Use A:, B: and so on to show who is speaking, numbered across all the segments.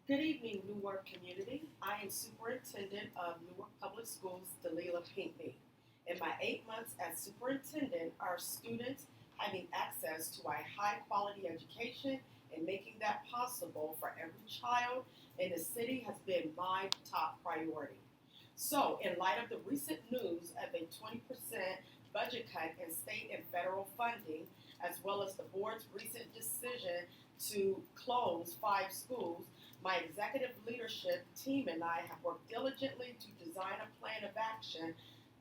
A: Good evening, Newark community. I am Superintendent of Newark Public Schools, Dalila Pinckney. In my 8 months as superintendent, our students having access to a high-quality education and making that possible for every child in the city has been my top priority. So, in light of the recent news of a 20% budget cut in state and federal funding, as well as the board's recent decision to close 5 schools, my executive leadership team and I have worked diligently to design a plan of action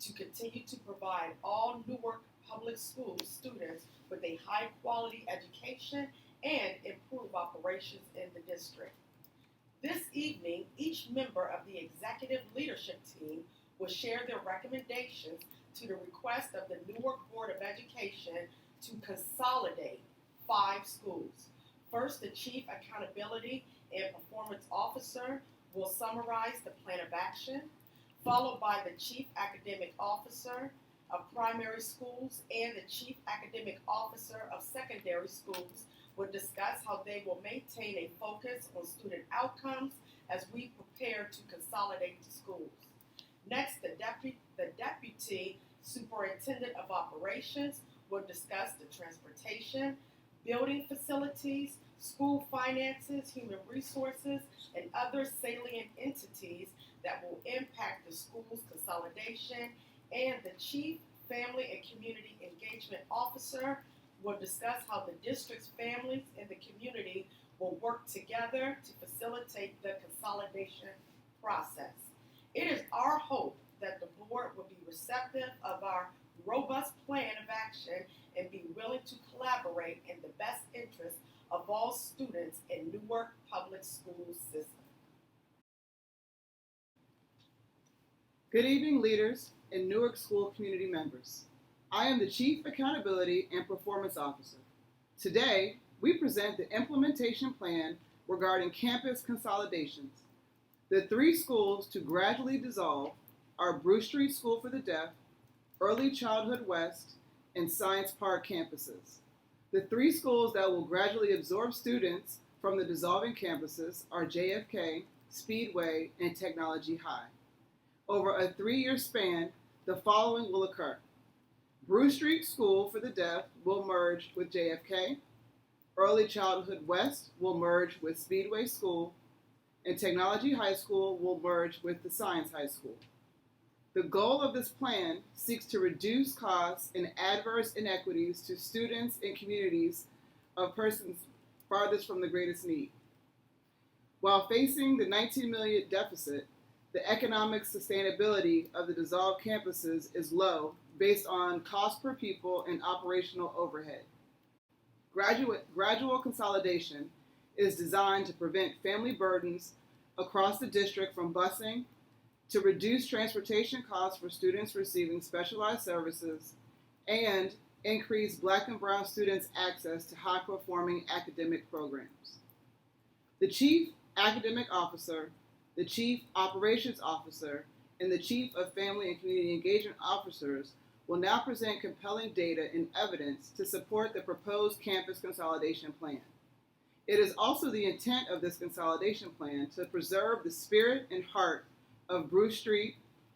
A: to continue to provide all Newark Public Schools students with a high quality education and improve operations in the district. This evening, each member of the executive leadership team will share their recommendations to the request of the Newark Board of Education to consolidate 5 schools. First, the Chief Accountability and Performance Officer will summarize the plan of action, followed by the Chief Academic Officer of Primary Schools and the Chief Academic Officer of Secondary Schools will discuss how they will maintain a focus on student outcomes as we prepare to consolidate the schools. Next, the Deputy Superintendent of Operations will discuss the transportation, building facilities, school finances, human resources, and other salient entities that will impact the school's consolidation. And the Chief Family and Community Engagement Officer will discuss how the district's families and the community will work together to facilitate the consolidation process. It is our hope that the board will be receptive of our robust plan of action and be willing to collaborate in the best interest of all students in Newark Public School System.
B: Good evening, leaders and Newark School community members. I am the Chief Accountability and Performance Officer. Today, we present the implementation plan regarding campus consolidations. The 3 schools to gradually dissolve are Bruce Street School for the Deaf, Early Childhood West, and Science Park campuses. The 3 schools that will gradually absorb students from the dissolving campuses are JFK, Speedway, and Technology High. Over a 3-year span, the following will occur. Bruce Street School for the Deaf will merge with JFK, Early Childhood West will merge with Speedway School, and Technology High School will merge with the Science High School. The goal of this plan seeks to reduce costs and adverse inequities to students and communities of persons farthest from the greatest need. While facing the $19 million deficit, the economic sustainability of the dissolved campuses is low based on cost per pupil and operational overhead. Gradual consolidation is designed to prevent family burdens across the district from busing, to reduce transportation costs for students receiving specialized services, and increase Black and Brown students' access to high-performing academic programs. The Chief Academic Officer, the Chief Operations Officer, and the Chief of Family and Community Engagement Officers will now present compelling data and evidence to support the proposed campus consolidation plan. It is also the intent of this consolidation plan to preserve the spirit and heart of Bruce Street,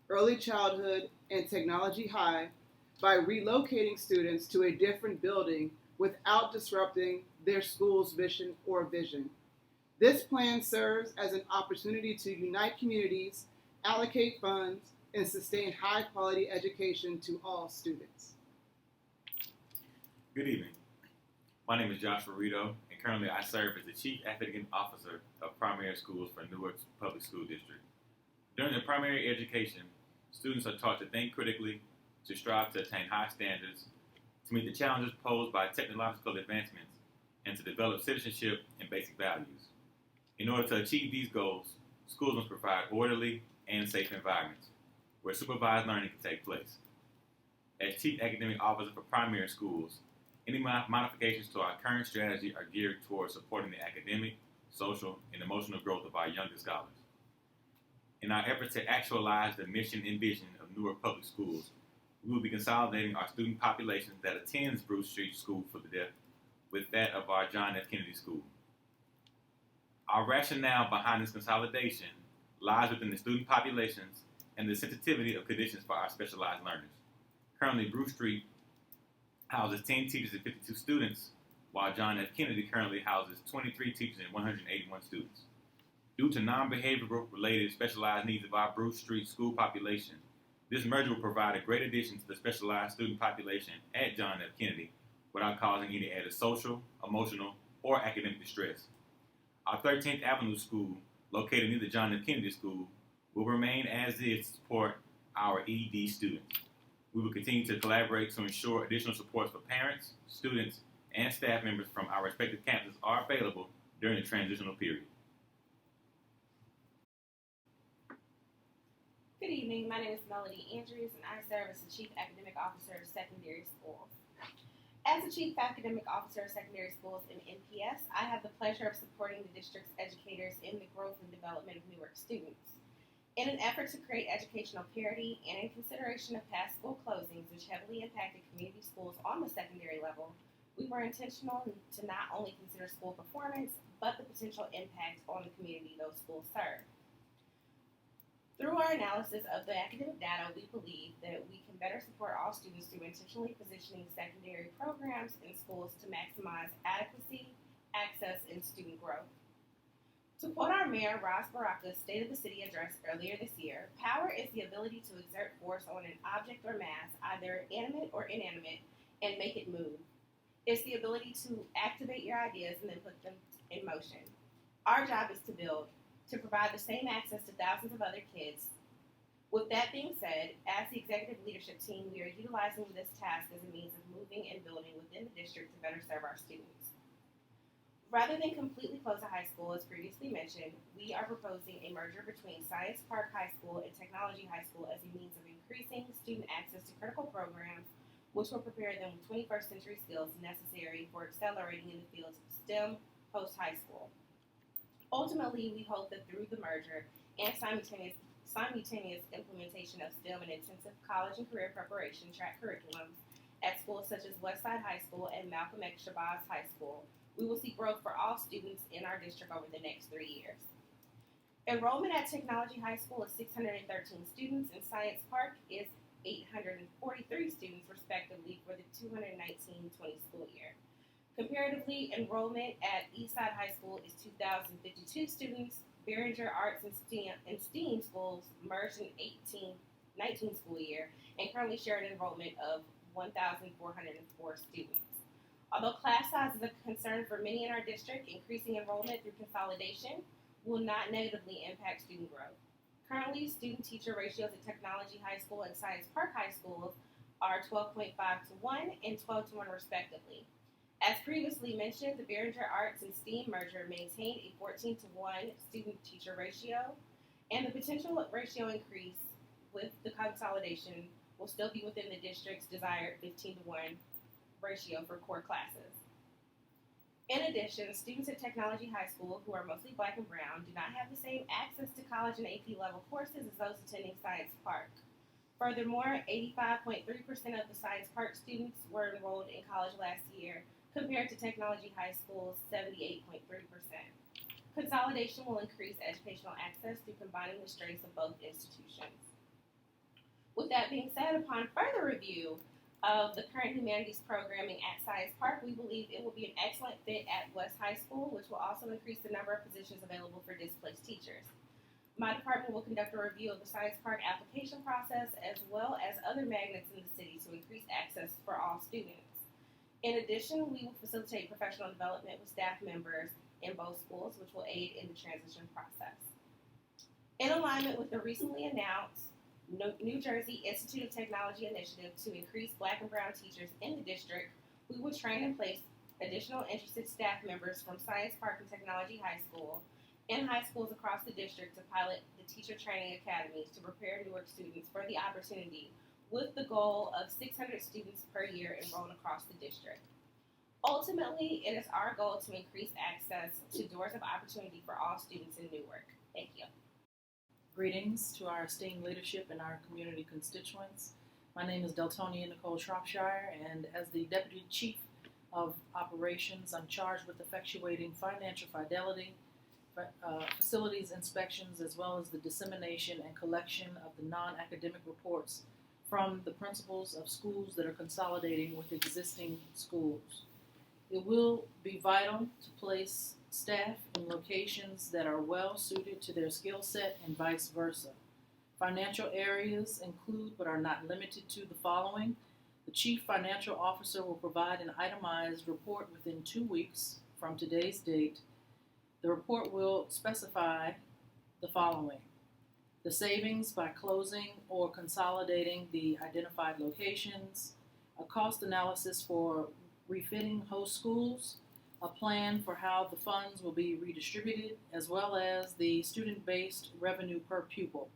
B: Early Childhood, and Technology High by relocating students to a different building without disrupting their school's mission or vision. This plan serves as an opportunity to unite communities, allocate funds, and sustain high-quality education to all students.
C: Good evening. My name is Joshua Rito, and currently I serve as the Chief Academic Officer of Primary Schools for Newark Public School District. During their primary education, students are taught to think critically, to strive to attain high standards, to meet the challenges posed by technological advancements, and to develop citizenship and basic values. In order to achieve these goals, schools must provide orderly and safe environments where supervised learning can take place. As Chief Academic Officer for Primary Schools, any modifications to our current strategy are geared towards supporting the academic, social, and emotional growth of our youngest scholars. In our effort to actualize the mission and vision of Newark Public Schools, we will be consolidating our student population that attends Bruce Street School for the Deaf with that of our John F. Kennedy School. Our rationale behind this consolidation lies within the student populations and the sensitivity of conditions for our specialized learners. Currently, Bruce Street houses 10 teachers and 52 students, while John F. Kennedy currently houses 23 teachers and 181 students. Due to non-behavioral related specialized needs of our Bruce Street school population, this merger will provide a great addition to the specialized student population at John F. Kennedy without causing any added social, emotional, or academic distress. Our 13th Avenue School, located near the John F. Kennedy School, will remain as is to support our ED students. We will continue to collaborate to ensure additional supports for parents, students, and staff members from our respective campuses are available during the transitional period.
D: Good evening. My name is Melody Andrews, and I serve as the Chief Academic Officer of Secondary Schools. As the Chief Academic Officer of Secondary Schools in NPS, I have the pleasure of supporting the district's educators in the growth and development of Newark students. In an effort to create educational parity and in consideration of past school closings which heavily impacted community schools on the secondary level, we were intentional to not only consider school performance, but the potential impact on the community those schools serve. Through our analysis of the academic data, we believe that we can better support all students through intentionally positioning secondary programs in schools to maximize adequacy, access, and student growth. To quote our Mayor, Ross Baraka's State of the City address earlier this year, power is the ability to exert force on an object or mass, either animate or inanimate, and make it move. It's the ability to activate your ideas and then put them in motion. Our job is to build, to provide the same access to thousands of other kids. With that being said, as the executive leadership team, we are utilizing this task as a means of moving and building within the district to better serve our students. Rather than completely close the high school, as previously mentioned, we are proposing a merger between Science Park High School and Technology High School as a means of increasing student access to critical programs, which will prepare them with 21st century skills necessary for accelerating in the fields of STEM post-high school. Ultimately, we hope that through the merger and simultaneous implementation of STEM and intensive college and career preparation track curriculums at schools such as Westside High School and Malcolm X Shabazz High School, we will see growth for all students in our district over the next 3 years. Enrollment at Technology High School is 613 students, and Science Park is 843 students, respectively, for the 2019-20 school year. Comparatively, enrollment at Eastside High School is 2,052 students. Behringer Arts and STEAM schools merged in 18-19 school year and currently share an enrollment of 1,404 students. Although class size is a concern for many in our district, increasing enrollment through consolidation will not negatively impact student growth. Currently, student-teacher ratios at Technology High School and Science Park High Schools are 12.5 to 1 and 12 to 1 respectively. As previously mentioned, the Behringer Arts and STEAM merger maintained a 14 to 1 student-teacher ratio, and the potential ratio increase with the consolidation will still be within the district's desired 15 to 1 ratio for core classes. In addition, students at Technology High School, who are mostly Black and brown, do not have the same access to college and AP level courses as those attending Science Park. Furthermore, 85.3% of the Science Park students were enrolled in college last year, compared to Technology High School's 78.3%. Consolidation will increase educational access through combining the strengths of both institutions. With that being said, upon further review of the current humanities programming at Science Park, we believe it will be an excellent fit at West High School, which will also increase the number of positions available for displaced teachers. My department will conduct a review of the Science Park application process as well as other magnets in the city to increase access for all students. In addition, we will facilitate professional development with staff members in both schools, which will aid in the transition process. In alignment with the recently announced New Jersey Institute of Technology initiative to increase Black and brown teachers in the district, we will train and place additional interested staff members from Science Park and Technology High School and high schools across the district to pilot the teacher training academies to prepare Newark students for the opportunity, with the goal of 600 students per year enrolled across the district. Ultimately, it is our goal to increase access to doors of opportunity for all students in Newark. Thank you.
E: Greetings to our esteemed leadership and our community constituents. My name is Deltonia Nicole Shropshire, and as the Deputy Chief of Operations, I'm charged with effectuating financial fidelity, facilities inspections, as well as the dissemination and collection of the non-academic reports from the principals of schools that are consolidating with existing schools. It will be vital to place staff in locations that are well suited to their skill set and vice versa. Financial areas include but are not limited to the following. The Chief Financial Officer will provide an itemized report within 2 weeks from today's date. The report will specify the following: the savings by closing or consolidating the identified locations, a cost analysis for refitting host schools, a plan for how the funds will be redistributed, as well as the student-based revenue per pupil.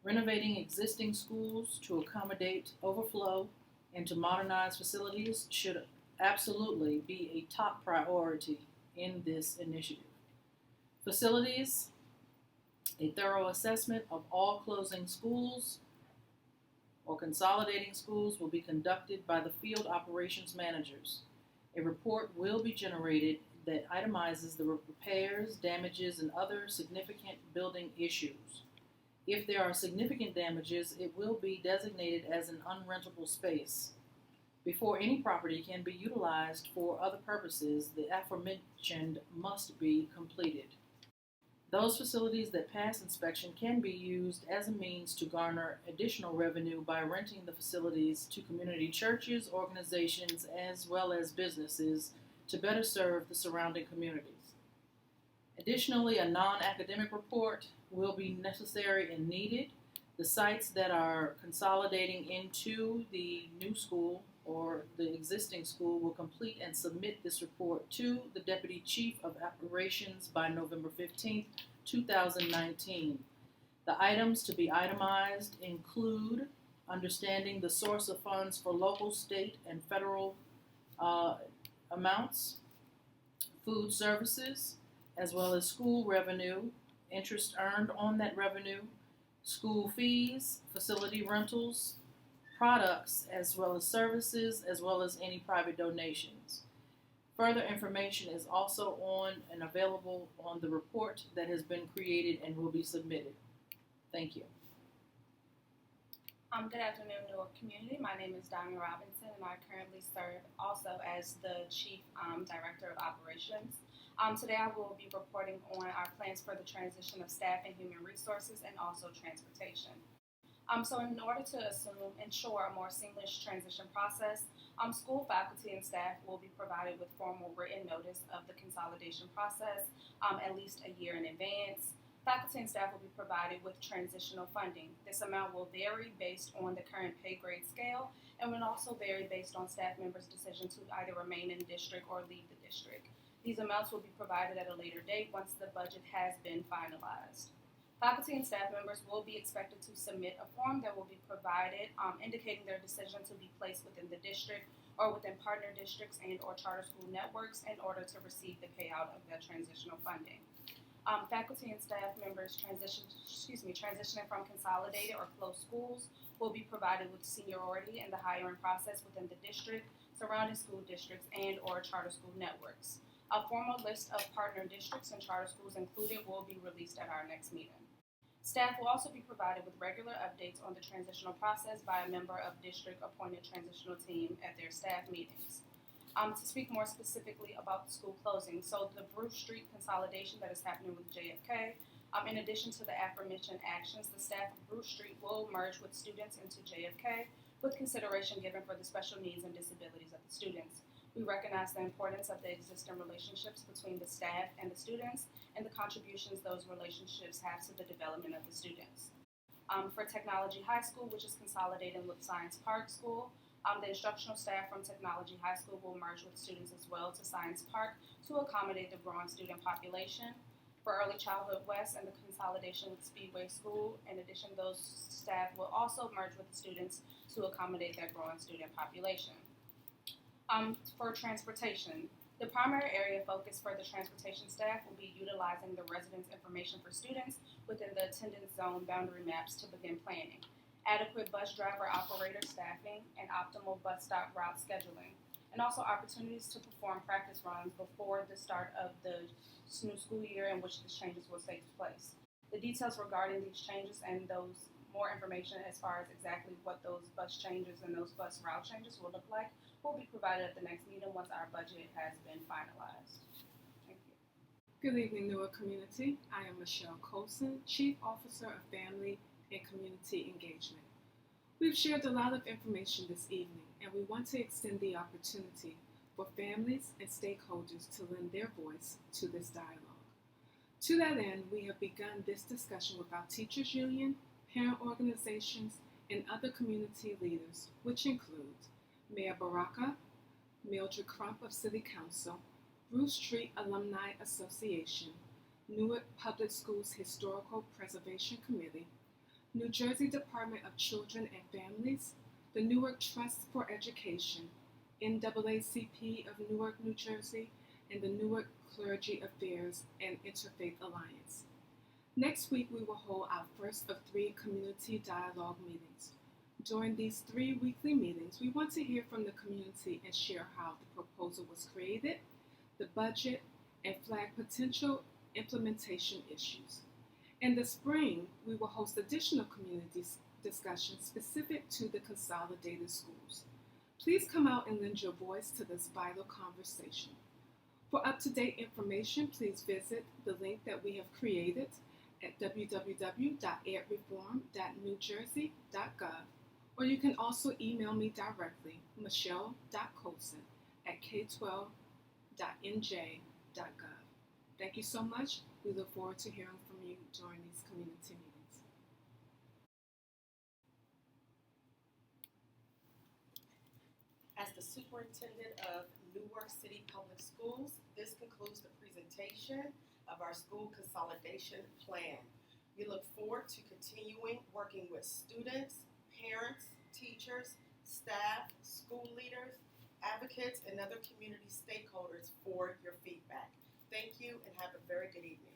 E: Renovating existing schools to accommodate overflow and to modernize facilities should absolutely be a top priority in this initiative. Facilities: a thorough assessment of all closing schools or consolidating schools will be conducted by the field operations managers. A report will be generated that itemizes the repairs, damages, and other significant building issues. If there are significant damages, it will be designated as an unrentable space. Before any property can be utilized for other purposes, the aforementioned must be completed. Those facilities that pass inspection can be used as a means to garner additional revenue by renting the facilities to community churches, organizations, as well as businesses to better serve the surrounding communities. Additionally, a non-academic report will be necessary and needed. The sites that are consolidating into the new school or the existing school will complete and submit this report to the Deputy Chief of Operations by November 15th, 2019. The items to be itemized include understanding the source of funds for local, state, and federal amounts, food services, as well as school revenue, interest earned on that revenue, school fees, facility rentals, products, as well as services, as well as any private donations. Further information is also on and available on the report that has been created and will be submitted. Thank you.
D: Good afternoon, Newark community. My name is Donna Robinson, and I currently serve also as the Chief Director of Operations. Today I will be reporting on our plans for the transition of staff and human resources and also transportation. So in order to ensure a more seamless transition process, school faculty and staff will be provided with formal written notice of the consolidation process at least a year in advance. Faculty and staff will be provided with transitional funding. This amount will vary based on the current pay grade scale and will also vary based on staff members' decision to either remain in district or leave the district. These amounts will be provided at a later date once the budget has been finalized. Faculty and staff members will be expected to submit a form that will be provided indicating their decision to be placed within the district or within partner districts and or charter school networks in order to receive the payout of that transitional funding. Faculty and staff members transitioning from consolidated or closed schools will be provided with seniority in the hiring process within the district, surrounding school districts, and or charter school networks. A formal list of partner districts and charter schools included will be released at our next meeting. Staff will also be provided with regular updates on the transitional process by a member of district-appointed transitional team at their staff meetings. To speak more specifically about the school closing, so the Bruce Street consolidation that is happening with JFK, in addition to the aforementioned actions, the staff of Bruce Street will merge with students into JFK with consideration given for the special needs and disabilities of the students. We recognize the importance of the existing relationships between the staff and the students and the contributions those relationships have to the development of the students. For Technology High School, which is consolidating with Science Park School, the instructional staff from Technology High School will merge with students as well to Science Park to accommodate the growing student population. For Early Childhood West and the consolidation with Speedway School, in addition, those staff will also merge with the students to accommodate that growing student population. For transportation, the primary area of focus for the transportation staff will be utilizing the residence information for students within the attendance zone boundary maps to begin planning, adequate bus driver operator staffing, and optimal bus stop route scheduling.
F: and also opportunities to perform practice runs before the start of the new school year in which the changes will take place. The details regarding these changes and those more information as far as exactly what those bus changes and those bus route changes will look like will be provided at the next meeting once our budget has been finalized. Thank you.
G: Good evening, Newark community. I am Michelle Colson, Chief Officer of Family and Community Engagement. We've shared a lot of information this evening, and we want to extend the opportunity for families and stakeholders to lend their voice to this dialogue. To that end, we have begun this discussion with our teachers union, parent organizations, and other community leaders, which include Mayor Baraka, Mildred Crump of City Council, Bruce Street Alumni Association, Newark Public Schools Historical Preservation Committee, New Jersey Department of Children and Families, the Newark Trust for Education, NAACP of Newark, New Jersey, and the Newark Clergy Affairs and Interfaith Alliance. Next week, we will hold our first of 3 community dialogue meetings. During these 3 weekly meetings, we want to hear from the community and share how the proposal was created, the budget, and flag potential implementation issues. In the spring, we will host additional community discussions specific to the consolidated schools. Please come out and lend your voice to this vital conversation. For up-to-date information, please visit the link that we have created at www.edreform.newjersey.gov, or you can also email me directly, michelle.colson@k12.nj.gov. Thank you so much. We look forward to hearing from you during these community meetings.
A: As the superintendent of Newark City Public Schools, this concludes the presentation of our school consolidation plan. We look forward to continuing working with students, parents, teachers, staff, school leaders, advocates, and other community stakeholders for your feedback. Thank you and have a very good evening.